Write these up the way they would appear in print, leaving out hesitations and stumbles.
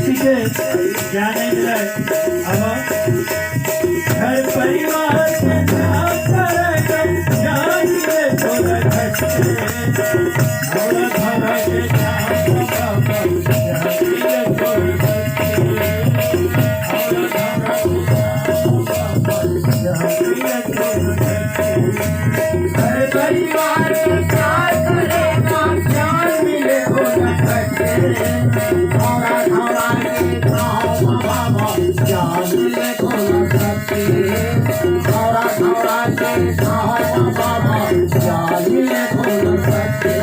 ज्ञान नहीं मिला है। अब घर परिवार के काम करेगा ज्ञान के थोड़ा घटे थोड़ा थोड़ा के काम बाबा ज्ञान के थोड़ा घटे थोड़ा थोड़ा के काम बाबा ज्ञान के थोड़ा घटे घर परिवार के काम करेगा ज्ञान मिले थोड़ा घटे थोड़ा थोड़ा ज्ञान मिले थोड़ा घटे थोड़ा थोड़ा के काम बाबा ज्ञान मिले थोड़ा घटे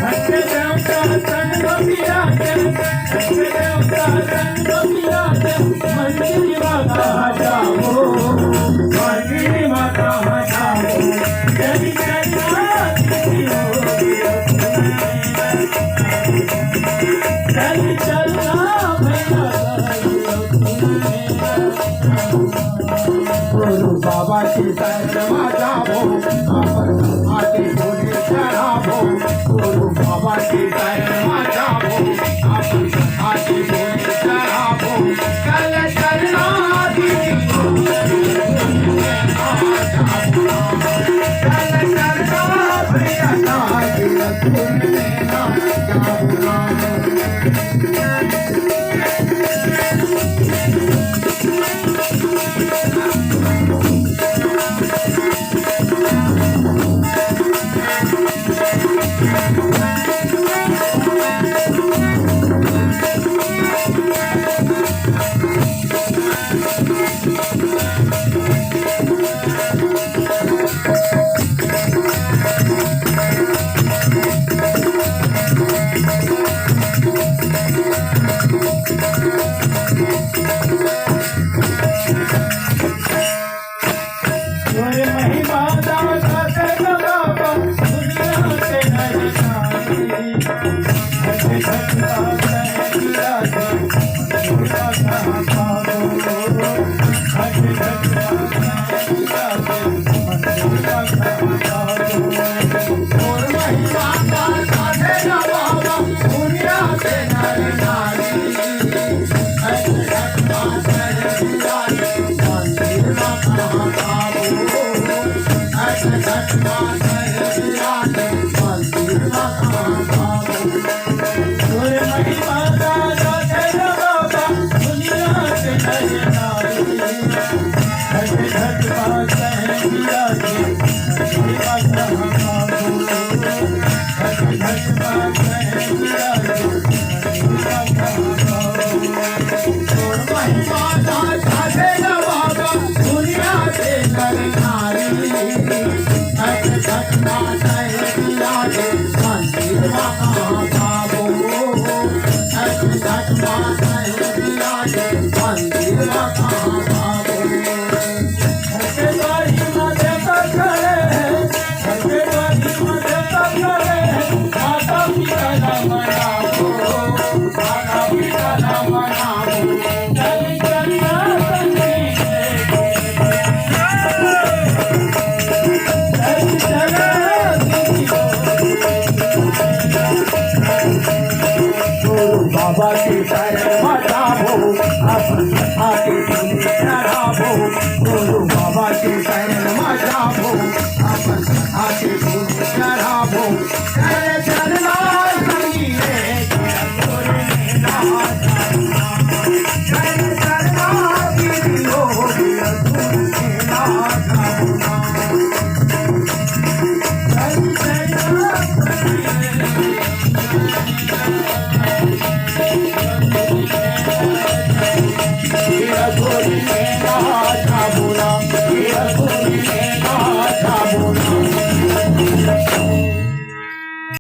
घटे देवता संग बिराजे घटे देवता संग बिराजे मंदिर माता जाओ मंदिर माता जाओ जय जगन्नाथ की होगी चल चलना भैया गुरु बाबा की शरण जाओ आके बोले चढ़ाओ गुरु बाबा की शरण जाओ आके बोले चढ़ाओ चल चलना चल चलना भैया बाबा की शरण जाओ आके चढ़ाओ